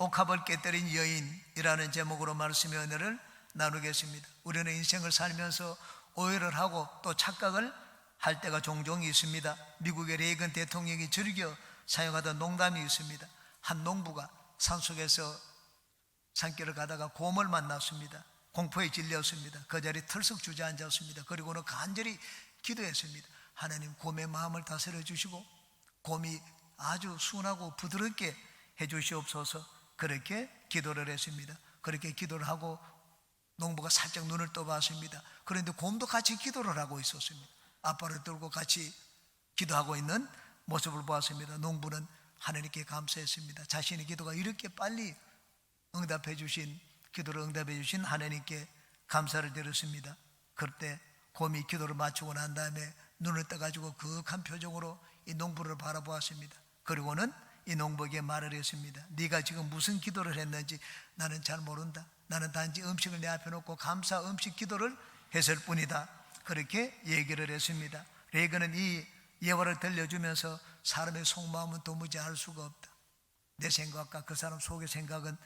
옥합을 깨뜨린 여인이라는 제목으로 말씀의 은혜를 나누겠습니다. 우리는 인생을 살면서 오해를 하고 또 착각을 할 때가 종종 있습니다. 미국의 레이건 대통령이 즐겨 사용하던 농담이 있습니다. 한 농부가 산속에서 산길을 가다가 곰을 만났습니다. 공포에 질렸습니다. 그 자리에 털썩 주저앉았습니다. 그리고는 간절히 기도했습니다. 하나님, 곰의 마음을 다스려 주시고 곰이 아주 순하고 부드럽게 해 주시옵소서. 그렇게 기도를 했습니다. 그렇게 기도를 하고 농부가 살짝 눈을 떠봤습니다. 그런데 곰도 같이 기도를 하고 있었습니다. 앞발을 들고 같이 기도하고 있는 모습을 보았습니다. 농부는 하나님께 감사했습니다. 자신의 기도가 이렇게 빨리 응답해 주신, 기도를 응답해 주신 하나님께 감사를 드렸습니다. 그때 곰이 기도를 마치고 난 다음에 눈을 떠가지고 그윽한 표정으로 이 농부를 바라보았습니다. 그리고는 이 농부에게 말을 했습니다. 네가 지금 무슨 기도를 했는지 나는 잘 모른다. 나는 단지 음식을 내 앞에 놓고 감사 음식 기도를 했을 뿐이다. 그렇게 얘기를 했습니다. 레이건은 이 예화를 들려주면서 사람의 속마음은 도무지 알 수가 없다. 내 생각과 그 사람 속의 생각은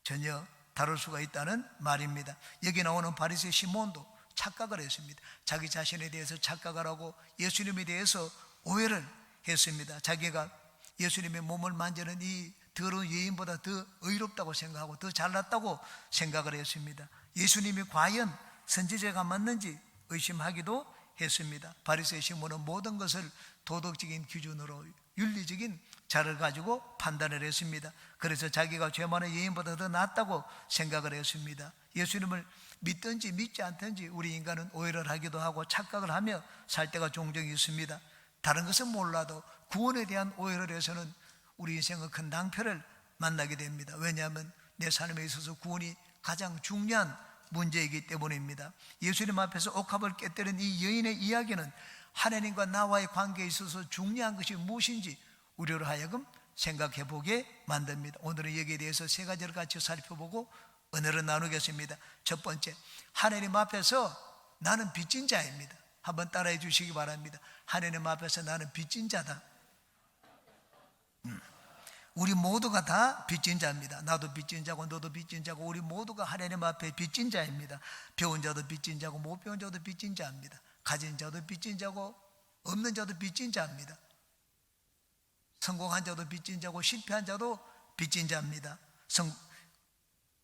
전혀 다를 수가 있다는 말입니다. 여기 나오는 바리새인 시몬도 착각을 했습니다. 자기 자신에 대해서 착각을 하고 예수님에 대해서 오해를 했습니다. 자기가 예수님의 몸을 만지는 이 더러운 여인보다 더 의롭다고 생각하고 더 잘났다고 생각을 했습니다. 예수님이 과연 선지자가 맞는지 의심하기도 했습니다. 바리새인 시몬은 모든 것을 도덕적인 기준으로 윤리적인 자를 가지고 판단을 했습니다. 그래서 자기가 죄 많은 여인보다 더 낫다고 생각을 했습니다. 예수님을 믿든지 믿지 않든지 우리 인간은 오해를 하기도 하고 착각을 하며 살 때가 종종 있습니다. 다른 것은 몰라도 구원에 대한 오해를 해서는 우리 인생은 큰 낭패를 만나게 됩니다. 왜냐하면 내 삶에 있어서 구원이 가장 중요한 문제이기 때문입니다. 예수님 앞에서 옥합을 깨뜨린 이 여인의 이야기는 하나님과 나와의 관계에 있어서 중요한 것이 무엇인지 우리로 하여금 생각해 보게 만듭니다. 오늘은 여기에 대해서 세 가지를 같이 살펴보고 은혜를 나누겠습니다. 첫 번째, 하나님 앞에서 나는 빚진 자입니다. 한번 따라해 주시기 바랍니다. 하나님 앞에서 나는 빚진 자다. 우리 모두가 다 빚진 자입니다. 나도 빚진 자고 너도 빚진 자고 우리 모두가 하나님 앞에 빚진 자입니다. 배운 자도 빚진 자고 못 배운 자도 빚진 자입니다. 가진 자도 빚진 자고 없는 자도 빚진 자입니다. 성공한 자도 빚진 자고 실패한 자도 빚진 자입니다.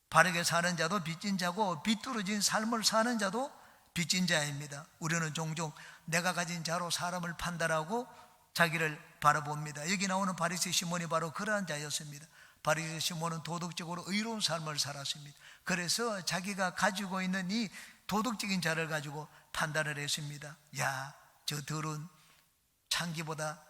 바르게 사는 자도 빚진 자고 비뚤어진 삶을 사는 자도 빚진 자입니다. 우리는 종종 내가 가진 자로 사람을 판단하고 자기를 바라봅니다. 여기 나오는 바리새인 시몬이 바로 그러한 자였습니다. 바리새인 시몬은 도덕적으로 의로운 삶을 살았습니다. 그래서 자기가 가지고 있는 이 도덕적인 자를 가지고 판단을 했습니다. 야, 저 더러운 창기보다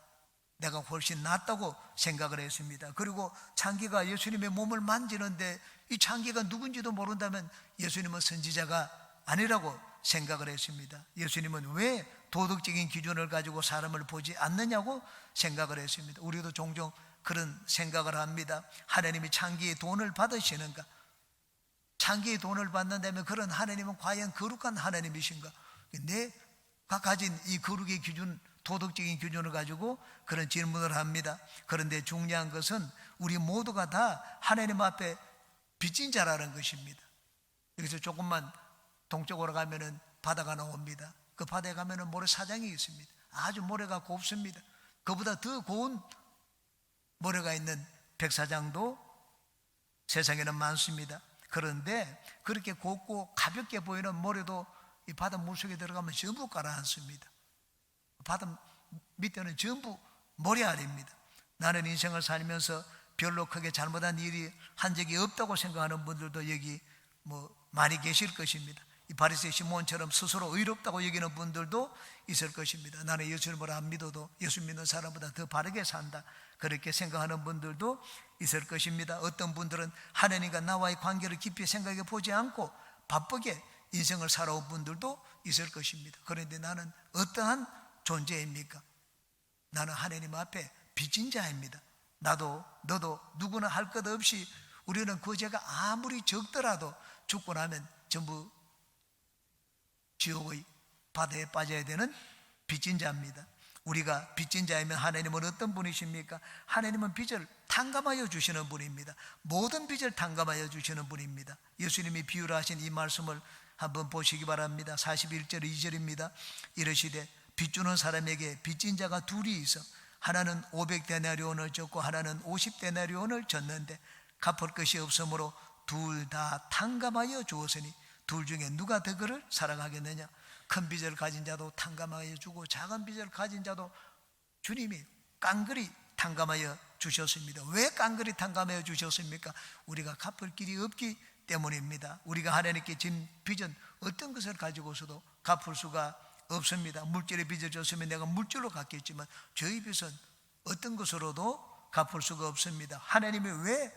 내가 훨씬 낫다고 생각을 했습니다. 그리고 창기가 예수님의 몸을 만지는데 이 창기가 누군지도 모른다면 예수님은 선지자가 아니라고 생각을 했습니다. 예수님은 왜 도덕적인 기준을 가지고 사람을 보지 않느냐고 생각을 했습니다. 우리도 종종 그런 생각을 합니다. 하나님이 창기의 돈을 받으시는가? 창기의 돈을 받는다면 그런 하나님은 과연 거룩한 하나님이신가? 내가 가진 이 거룩의 기준, 도덕적인 기준을 가지고 그런 질문을 합니다. 그런데 중요한 것은 우리 모두가 다 하나님 앞에 빚진 자라는 것입니다. 여기서 조금만 동쪽으로 가면은 바다가 나옵니다. 그 바다에 가면은 모래사장이 있습니다. 아주 모래가 곱습니다. 그보다 더 고운 모래가 있는 백사장도 세상에는 많습니다. 그런데 그렇게 곱고 가볍게 보이는 모래도 이 바다 물속에 들어가면 전부 가라앉습니다. 바다 밑에는 전부 모래알입니다. 나는 인생을 살면서 별로 크게 잘못한 일이 한 적이 없다고 생각하는 분들도 여기 많이 계실 것입니다. 이 바리새인 시몬처럼 스스로 의롭다고 여기는 분들도 있을 것입니다. 나는 예수님을 안 믿어도 예수 믿는 사람보다 더 바르게 산다, 그렇게 생각하는 분들도 있을 것입니다. 어떤 분들은 하나님과 나와의 관계를 깊이 생각해 보지 않고 바쁘게 인생을 살아온 분들도 있을 것입니다. 그런데 나는 어떠한 존재입니까? 나는 하나님 앞에 빚진 자입니다. 나도 너도 누구나 할 것 없이 우리는 그 죄가 아무리 적더라도 죽고 나면 전부 지옥의 바다에 빠져야 되는 빚진 자입니다. 우리가 빚진 자이면 하나님은 어떤 분이십니까? 하나님은 빚을 탕감하여 주시는 분입니다. 모든 빚을 탕감하여 주시는 분입니다. 예수님이 비유를 하신 이 말씀을 한번 보시기 바랍니다. 41절 2절입니다. 이르시되 빚주는 사람에게 빚진 자가 둘이 있어 하나는 500데나리온을 졌고 하나는 50데나리온을 졌는데 갚을 것이 없으므로 둘 다 탕감하여 주었으니 둘 중에 누가 더 그를 사랑하겠느냐? 큰 빚을 가진 자도 탕감하여 주고 작은 빚을 가진 자도 주님이 깡그리 탕감하여 주셨습니다. 왜 깡그리 탕감하여 주셨습니까? 우리가 갚을 길이 없기 때문입니다. 우리가 하나님께 진 빚은 어떤 것을 가지고서도 갚을 수가 없습니다. 물질의 빚을 졌으면 내가 물질로 갚겠지만 저희 빚은 어떤 것으로도 갚을 수가 없습니다. 하나님이 왜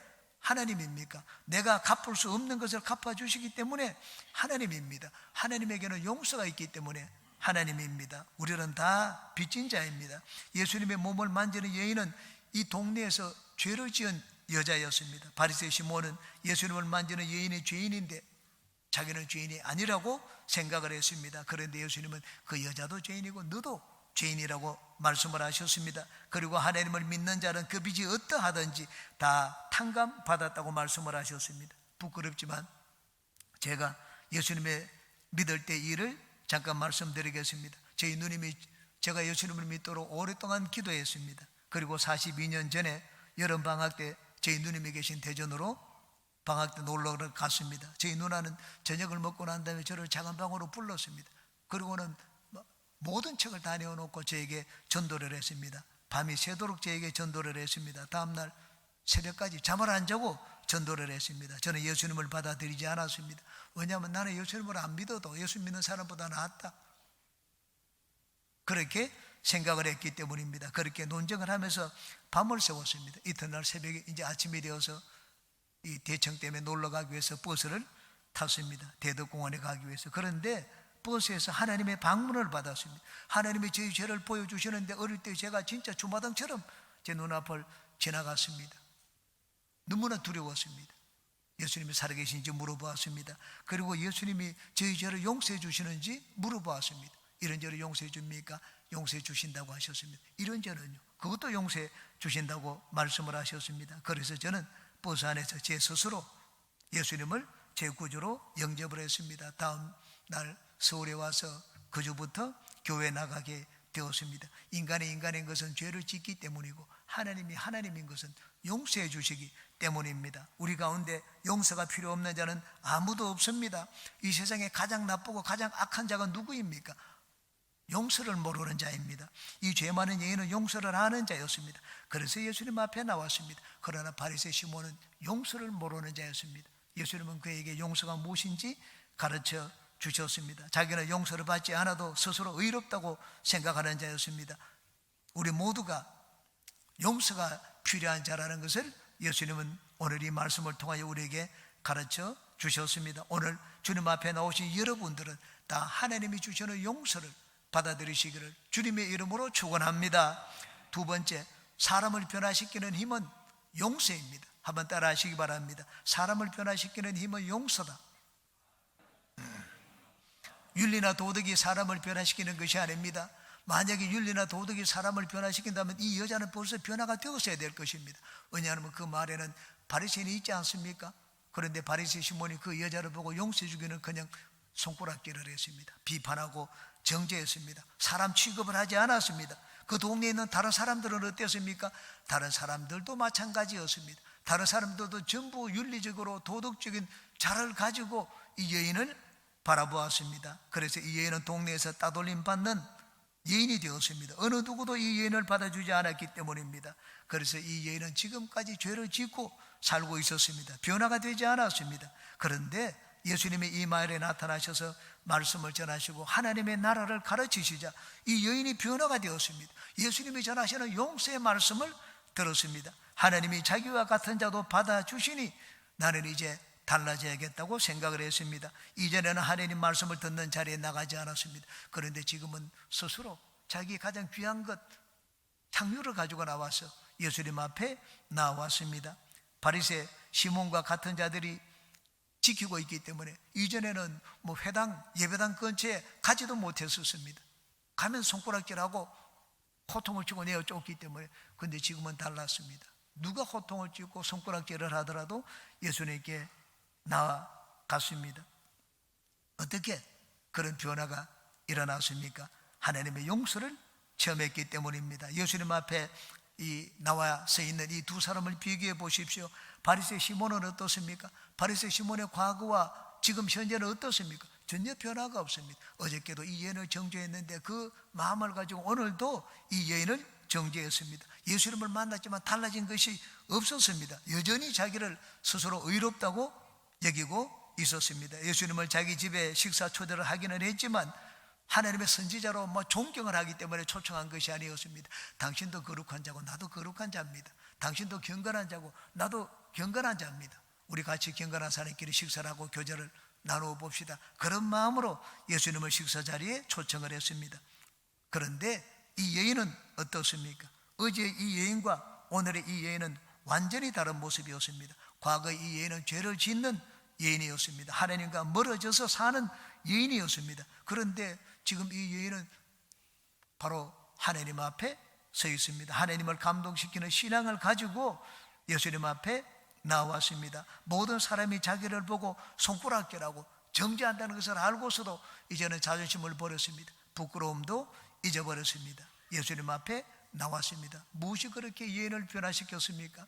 하나님입니까? 내가 갚을 수 없는 것을 갚아주시기 때문에 하나님입니다. 하나님에게는 용서가 있기 때문에 하나님입니다. 우리는 다 빚진 자입니다. 예수님의 몸을 만지는 여인은 이 동네에서 죄를 지은 여자였습니다. 바리새인 시몬은 예수님을 만지는 여인이 죄인인데 자기는 죄인이 아니라고 생각을 했습니다. 그런데 예수님은 그 여자도 죄인이고 너도 죄인이라고 말씀을 하셨습니다. 그리고 하나님을 믿는 자는 그 빚이 어떠하든지 다 탕감받았다고 말씀을 하셨습니다. 부끄럽지만 제가 예수님의 믿을 때 일을 잠깐 말씀드리겠습니다. 저희 누님이 제가 예수님을 믿도록 오랫동안 기도했습니다. 그리고 42년 전에 여름방학 때 저희 누님이 계신 대전으로 방학 때 놀러 갔습니다. 저희 누나는 저녁을 먹고 난 다음에 저를 작은 방으로 불렀습니다. 그리고는 모든 책을 다 내어놓고 저에게 전도를 했습니다. 밤이 새도록 저에게 전도를 했습니다. 다음날 새벽까지 잠을 안 자고 전도를 했습니다. 저는 예수님을 받아들이지 않았습니다. 왜냐하면 나는 예수님을 안 믿어도 예수 믿는 사람보다 낫다, 그렇게 생각을 했기 때문입니다. 그렇게 논쟁을 하면서 밤을 새웠습니다. 이튿날 새벽에 이제 아침이 되어서 이 대청 때문에 놀러 가기 위해서 버스를 탔습니다. 대덕공원에 가기 위해서. 그런데 버스에서 하나님의 방문을 받았습니다. 하나님이 저희 죄를 보여주시는데 어릴 때 제가 진짜 주마등처럼 제 눈앞을 지나갔습니다. 너무나 두려웠습니다. 예수님이 살아계신지 물어보았습니다. 그리고 예수님이 저희 죄를 용서해 주시는지 물어보았습니다. 이런 죄를 용서해 줍니까? 용서해 주신다고 하셨습니다. 이런 죄는요, 그것도 용서해 주신다고 말씀을 하셨습니다. 그래서 저는 버스 안에서 제 스스로 예수님을 제 구주로 영접을 했습니다. 다음 날 서울에 와서 그 주부터 교회 나가게 되었습니다. 인간인 것은 죄를 짓기 때문이고 하나님이 하나님인 것은 용서해 주시기 때문입니다. 우리 가운데 용서가 필요 없는 자는 아무도 없습니다. 이 세상에 가장 나쁘고 가장 악한 자가 누구입니까? 용서를 모르는 자입니다. 이 죄 많은 여인은 용서를 하는 자였습니다. 그래서 예수님 앞에 나왔습니다. 그러나 바리새인 시몬은 용서를 모르는 자였습니다. 예수님은 그에게 용서가 무엇인지 가르쳐 주셨습니다. 자기는 용서를 받지 않아도 스스로 의롭다고 생각하는 자였습니다. 우리 모두가 용서가 필요한 자라는 것을 예수님은 오늘 이 말씀을 통하여 우리에게 가르쳐 주셨습니다. 오늘 주님 앞에 나오신 여러분들은 다 하나님이 주시는 용서를 받아들이시기를 주님의 이름으로 축원합니다. 두 번째, 사람을 변화시키는 힘은 용서입니다. 한번 따라 하시기 바랍니다. 사람을 변화시키는 힘은 용서다. 윤리나 도덕이 사람을 변화시키는 것이 아닙니다. 만약에 윤리나 도덕이 사람을 변화시킨다면 이 여자는 벌써 변화가 되었어야 될 것입니다. 왜냐하면 그 말에는 바리새인이 있지 않습니까? 그런데 바리새인 시몬이 그 여자를 보고 용서해 주기는 그냥 손가락질을 했습니다. 비판하고 정죄했습니다. 사람 취급을 하지 않았습니다. 그 동네에 있는 다른 사람들은 어땠습니까? 다른 사람들도 마찬가지였습니다. 다른 사람들도 전부 윤리적으로 도덕적인 자를 가지고 이 여인을 바라보았습니다. 그래서 이 여인은 동네에서 따돌림 받는 여인이 되었습니다. 어느 누구도 이 여인을 받아주지 않았기 때문입니다. 그래서 이 여인은 지금까지 죄를 짓고 살고 있었습니다. 변화가 되지 않았습니다. 그런데 예수님이 이 마을에 나타나셔서 말씀을 전하시고 하나님의 나라를 가르치시자 이 여인이 변화가 되었습니다. 예수님이 전하시는 용서의 말씀을 들었습니다. 하나님이 자기와 같은 자도 받아주시니 나는 이제 달라져야겠다고 생각을 했습니다. 이전에는 하나님 말씀을 듣는 자리에 나가지 않았습니다. 그런데 지금은 스스로 자기 가장 귀한 것 향유를 가지고 나와서 예수님 앞에 나왔습니다. 바리새 시몬과 같은 자들이 지키고 있기 때문에 이전에는 뭐 회당 예배당 근처에 가지도 못했었습니다. 가면 손가락질하고 호통을 치고 내어 쫓기 때문에. 근데 지금은 달랐습니다. 누가 호통을 치고 손가락질을 하더라도 예수님께 나아갔습니다. 어떻게 그런 변화가 일어났습니까? 하나님의 용서를 체험했기 때문입니다. 예수님 앞에 나와 서 있는 이 두 사람을 비교해 보십시오. 바리새인 시몬은 어떻습니까? 바리새인 시몬의 과거와 지금 현재는 어떻습니까? 전혀 변화가 없습니다. 어저께도 이 여인을 정죄했는데 그 마음을 가지고 오늘도 이 여인을 정죄했습니다. 예수님을 만났지만 달라진 것이 없었습니다. 여전히 자기를 스스로 의롭다고 여기고 있었습니다. 예수님을 자기 집에 식사 초대를 하기는 했지만 하나님의 선지자로 존경을 하기 때문에 초청한 것이 아니었습니다. 당신도 거룩한 자고 나도 거룩한 자입니다. 당신도 경건한 자고 나도 경건한 자입니다. 우리 같이 경건한 사람끼리 식사를 하고 교제를 나누어 봅시다. 그런 마음으로 예수님을 식사 자리에 초청을 했습니다. 그런데 이 여인은 어떻습니까? 어제 이 여인과 오늘의 이 여인은 완전히 다른 모습이었습니다. 과거 이 여인은 죄를 짓는 여인이었습니다. 하나님과 멀어져서 사는 여인이었습니다. 그런데 지금 이 여인은 바로 하나님 앞에 서 있습니다. 하나님을 감동시키는 신앙을 가지고 예수님 앞에 나왔습니다. 모든 사람이 자기를 보고 손가락질하고 정죄한다는 것을 알고서도 이제는 자존심을 버렸습니다. 부끄러움도 잊어버렸습니다. 예수님 앞에 나왔습니다. 무엇이 그렇게 여인을 변화시켰습니까?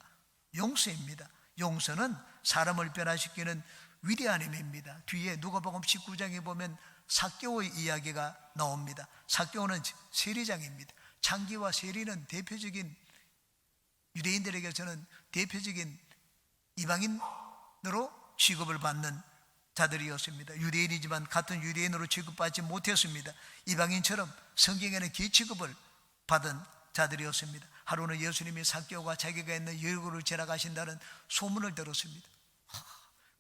용서입니다. 용서는 사람을 변화시키는 위대한 힘입니다. 뒤에 누가복음 19장에 보면 삭개오의 이야기가 나옵니다. 삭개오는 세리장입니다. 창기와 세리는 대표적인, 유대인들에게서는 대표적인 이방인으로 취급을 받는 자들이었습니다. 유대인이지만 같은 유대인으로 취급받지 못했습니다. 이방인처럼 성경에는 기취급을 받은 자들이었습니다. 하루는 예수님이 삭개오가 자기가 있는 여리고를 지나가신다는 소문을 들었습니다.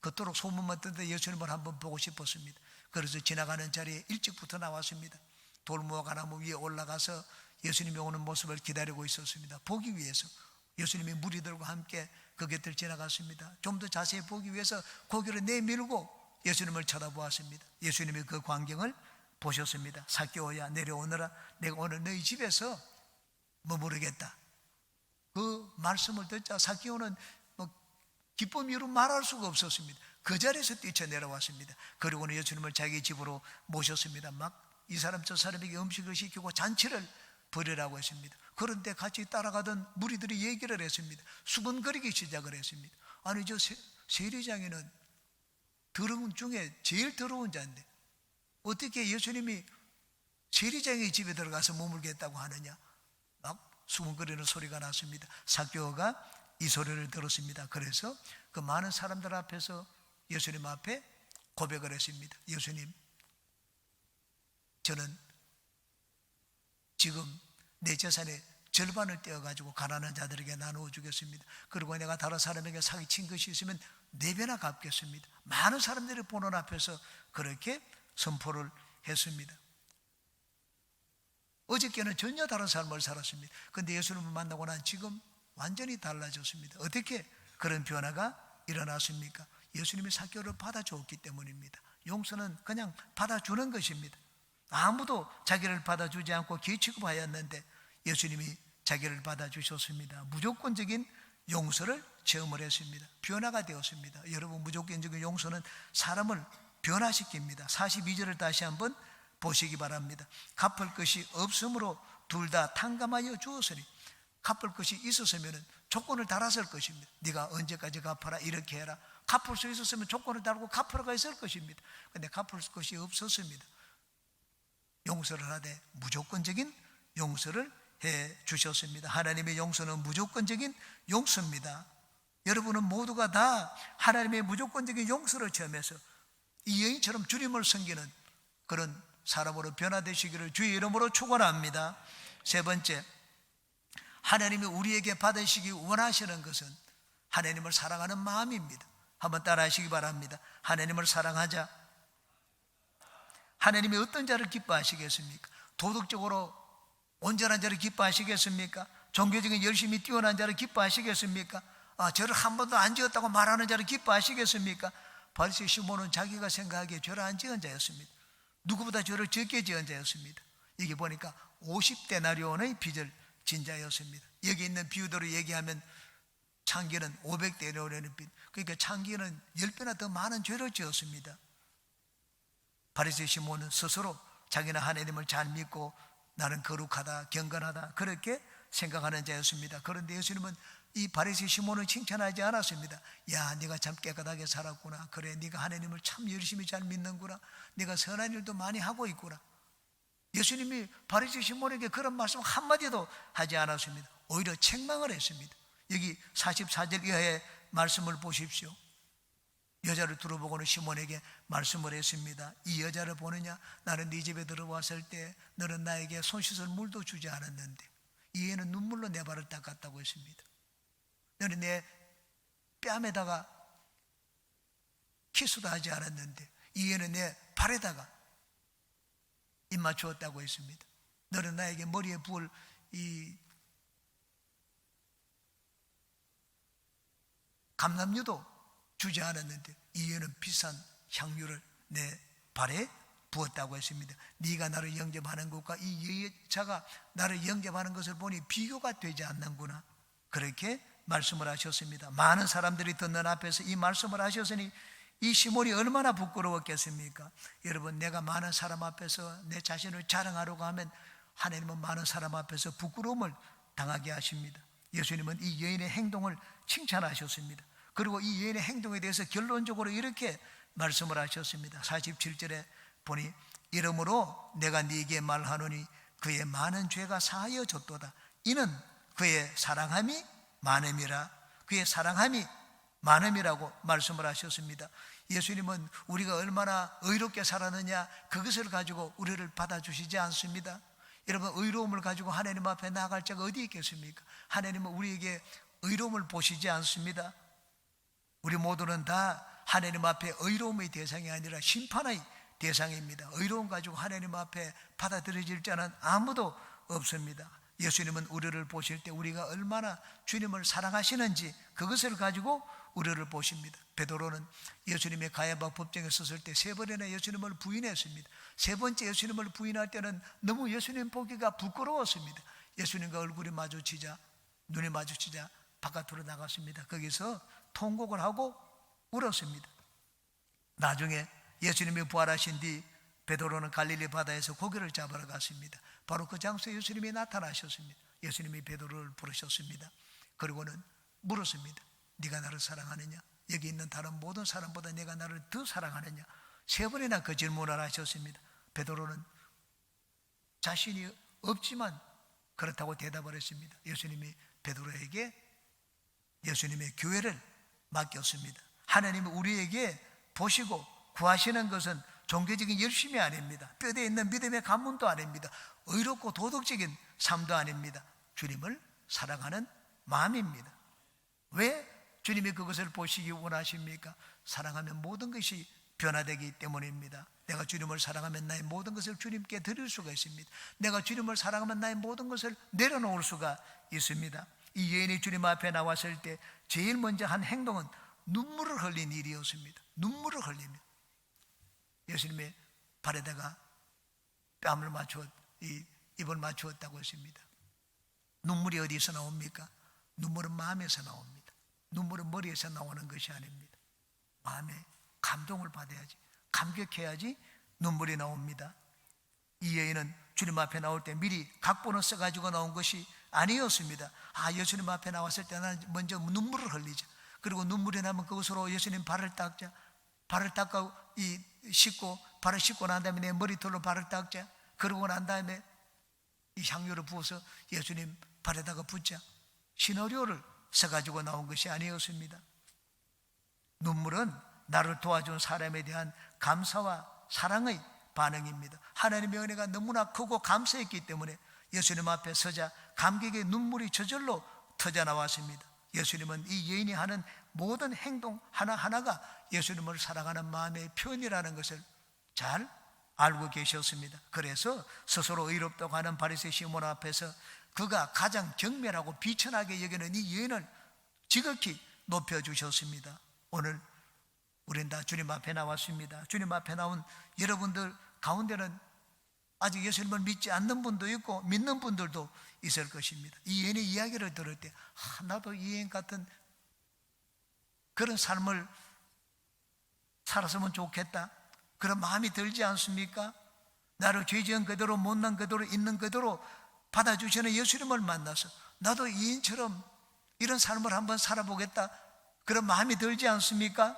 그토록 소문만 듣는데 예수님을 한번 보고 싶었습니다. 그래서 지나가는 자리에 일찍부터 나왔습니다. 돌무화과 나무 위에 올라가서 예수님이 오는 모습을 기다리고 있었습니다. 보기 위해서 예수님이 무리들과 함께 그 곁을 지나갔습니다. 좀 더 자세히 보기 위해서 고개를 내밀고 예수님을 쳐다보았습니다. 예수님이 그 광경을 보셨습니다. 삭개오야 내려오너라. 내가 오늘 너희 집에서 머무르겠다. 그 말씀을 듣자 삭개오는 기쁨 이루 말할 수가 없었습니다. 그 자리에서 뛰쳐내려왔습니다. 그리고는 예수님을 자기 집으로 모셨습니다. 막 이 사람 저 사람에게 음식을 시키고 잔치를 벌이라고 했습니다. 그런데 같이 따라가던 무리들이 얘기를 했습니다. 수근거리기 시작을 했습니다. 아니 저 세리장에는 더러운 중에 제일 더러운 자인데 어떻게 예수님이 세리장의 집에 들어가서 머물겠다고 하느냐. 막 수근거리는 소리가 났습니다. 삭개오가 이 소리를 들었습니다. 그래서 그 많은 사람들 앞에서 예수님 앞에 고백을 했습니다. 예수님, 저는 지금 내 재산의 절반을 떼어가지고 가난한 자들에게 나누어 주겠습니다. 그리고 내가 다른 사람에게 사기친 것이 있으면 4배나 갚겠습니다. 많은 사람들이 보는 앞에서 그렇게 선포를 했습니다. 어저께는 전혀 다른 삶을 살았습니다. 그런데 예수님을 만나고 난 지금 완전히 달라졌습니다. 어떻게 그런 변화가 일어났습니까? 예수님이 삭개오를 받아주었기 때문입니다. 용서는 그냥 받아주는 것입니다. 아무도 자기를 받아주지 않고 기취급하였는데 예수님이 자기를 받아주셨습니다. 무조건적인 용서를 체험을 했습니다. 변화가 되었습니다. 여러분, 무조건적인 용서는 사람을 변화시킵니다. 42절을 다시 한번 보시기 바랍니다. 갚을 것이 없으므로 둘 다 탕감하여 주었으니, 갚을 것이 있었으면 조건을 달았을 것입니다. 네가 언제까지 갚아라 이렇게 해라. 갚을 수 있었으면 조건을 달고 갚으라고 했을 것입니다. 그런데 갚을 것이 없었습니다. 용서를 하되 무조건적인 용서를 해 주셨습니다. 하나님의 용서는 무조건적인 용서입니다. 여러분은 모두가 다 하나님의 무조건적인 용서를 체험해서 이 여인처럼 주님을 섬기는 그런 사람으로 변화되시기를 주의 이름으로 축원합니다. 세 번째, 하나님이 우리에게 받으시기 원하시는 것은 하나님을 사랑하는 마음입니다. 한번 따라 하시기 바랍니다. 하나님을 사랑하자. 하나님이 어떤 자를 기뻐하시겠습니까? 도덕적으로 온전한 자를 기뻐하시겠습니까? 종교적인 열심히 뛰어난 자를 기뻐하시겠습니까? 저를 한 번도 안 지었다고 말하는 자를 기뻐하시겠습니까? 바리새인 시몬은 자기가 생각하기에 죄를 안 지은 자였습니다. 누구보다 죄를 적게 지은 자였습니다. 이게 보니까 50데나리온의 빚을 진 자였습니다. 여기 있는 비유대로 얘기하면 창기는 500데나리온의 빚, 그러니까 창기는 10배나 더 많은 죄를 지었습니다. 바리새인 시몬은 스스로 자기는 하나님을 잘 믿고 나는 거룩하다, 경건하다 그렇게 생각하는 자였습니다. 그런데 예수님은 이 바리새인 시몬을 칭찬하지 않았습니다. 야, 네가 참 깨끗하게 살았구나. 그래, 네가 하나님을 참 열심히 잘 믿는구나. 네가 선한 일도 많이 하고 있구나. 예수님이 바리새인 시몬에게 그런 말씀 한마디도 하지 않았습니다. 오히려 책망을 했습니다. 여기 44절 이하의 말씀을 보십시오. 여자를 두루보고는 시몬에게 말씀을 했습니다. 이 여자를 보느냐? 나는 네 집에 들어왔을 때 너는 나에게 손 씻을 물도 주지 않았는데 이 애는 눈물로 내 발을 닦았다고 했습니다. 너는 내 뺨에다가 키스도 하지 않았는데 이 애는 내 발에다가 입 맞추었다고 했습니다. 너는 나에게 머리에 부을 이 감람유도 주지 않았는데 이 애는 비싼 향유를 내 발에 부었다고 했습니다. 네가 나를 영접하는 것과 이 여자가 나를 영접하는 것을 보니 비교가 되지 않는구나. 그렇게 말씀을 하셨습니다. 많은 사람들이 듣는 앞에서 이 말씀을 하셨으니 이 시몬이 얼마나 부끄러웠겠습니까? 여러분, 내가 많은 사람 앞에서 내 자신을 자랑하려고 하면 하나님은 많은 사람 앞에서 부끄러움을 당하게 하십니다. 예수님은 이 여인의 행동을 칭찬하셨습니다. 그리고 이 여인의 행동에 대해서 결론적으로 이렇게 말씀을 하셨습니다. 47절에 보니 이러므로 내가 네게 말하노니 그의 많은 죄가 사하여졌도다. 이는 그의 사랑함이 많음이라. 그의 사랑함이 많음이라고 말씀을 하셨습니다. 예수님은 우리가 얼마나 의롭게 살았느냐 그것을 가지고 우리를 받아주시지 않습니다. 여러분, 의로움을 가지고 하나님 앞에 나아갈 자가 어디 있겠습니까? 하나님은 우리에게 의로움을 보시지 않습니다. 우리 모두는 다 하나님 앞에 의로움의 대상이 아니라 심판의 대상입니다. 의로움 가지고 하나님 앞에 받아들여질 자는 아무도 없습니다. 예수님은 우리를 보실 때 우리가 얼마나 주님을 사랑하시는지 그것을 가지고 우리를 보십니다. 베드로는 예수님의 가야바 법정에 섰을 때 3번이나 예수님을 부인했습니다. 3번째 예수님을 부인할 때는 너무 예수님 보기가 부끄러웠습니다. 예수님과 얼굴이 마주치자, 눈이 마주치자 바깥으로 나갔습니다. 거기서 통곡을 하고 울었습니다. 나중에 예수님이 부활하신 뒤 베드로는 갈릴리 바다에서 고기를 잡으러 갔습니다. 바로 그 장소에 예수님이 나타나셨습니다. 예수님이 베드로를 부르셨습니다. 그리고는 물었습니다. 네가 나를 사랑하느냐? 여기 있는 다른 모든 사람보다 내가 나를 더 사랑하느냐? 3번이나 그 질문을 하셨습니다. 베드로는 자신이 없지만 그렇다고 대답을 했습니다. 예수님이 베드로에게 예수님의 교회를 맡겼습니다. 하나님은 우리에게 보시고 구하시는 것은 종교적인 열심이 아닙니다. 뼈대에 있는 믿음의 가문도 아닙니다. 의롭고 도덕적인 삶도 아닙니다. 주님을 사랑하는 마음입니다. 왜 주님이 그것을 보시기 원하십니까? 사랑하면 모든 것이 변화되기 때문입니다. 내가 주님을 사랑하면 나의 모든 것을 주님께 드릴 수가 있습니다. 내가 주님을 사랑하면 나의 모든 것을 내려놓을 수가 있습니다. 이 여인이 주님 앞에 나왔을 때 제일 먼저 한 행동은 눈물을 흘린 일이었습니다. 눈물을 흘리며 예수님의 발에다가 뺨을 입을 맞추었다고 했습니다. 눈물이 어디서 나옵니까? 눈물은 마음에서 나옵니다. 눈물은 머리에서 나오는 것이 아닙니다. 마음에 감동을 받아야지, 감격해야지 눈물이 나옵니다. 이 여인은 주님 앞에 나올 때 미리 각본을 써가지고 나온 것이 아니었습니다. 예수님 앞에 나왔을 때 나는 먼저 눈물을 흘리자. 그리고 눈물이 나면 그것으로 예수님 발을 닦자. 발을 닦고 씻고, 발을 씻고 난 다음에 내 머리털로 발을 닦자. 그러고 난 다음에 이 향유를 부어서 예수님 발에다가 붓자. 시나리오를 써가지고 나온 것이 아니었습니다. 눈물은 나를 도와준 사람에 대한 감사와 사랑의 반응입니다. 하나님의 은혜가 너무나 크고 감사했기 때문에 예수님 앞에 서자 감격의 눈물이 저절로 터져 나왔습니다. 예수님은 이 여인이 하는 모든 행동 하나하나가 예수님을 사랑하는 마음의 표현이라는 것을 잘 알고 계셨습니다. 그래서 스스로 의롭다고 하는 바리새인 시몬 앞에서 그가 가장 경멸하고 비천하게 여기는 이 여인을 지극히 높여주셨습니다. 오늘 우리는 다 주님 앞에 나왔습니다. 주님 앞에 나온 여러분들 가운데는 아직 예수님을 믿지 않는 분도 있고 믿는 분들도 있을 것입니다. 이 여인의 이야기를 들을 때 나도 이 여인 같은 그런 삶을 살았으면 좋겠다, 그런 마음이 들지 않습니까? 나를 죄 지은 그대로, 못난 그대로, 있는 그대로 받아주시는 예수님을 만나서 나도 이인처럼 이런 삶을 한번 살아보겠다, 그런 마음이 들지 않습니까?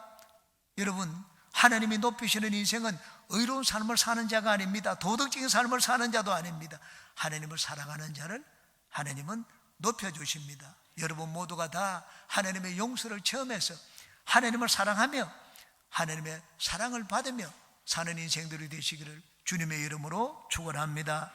여러분, 하나님이 높이시는 인생은 의로운 삶을 사는 자가 아닙니다. 도덕적인 삶을 사는 자도 아닙니다. 하나님을 사랑하는 자를 하나님은 높여주십니다. 여러분 모두가 다 하나님의 용서를 체험해서 하나님을 사랑하며 하나님의 사랑을 받으며 사는 인생들이 되시기를 주님의 이름으로 축원합니다.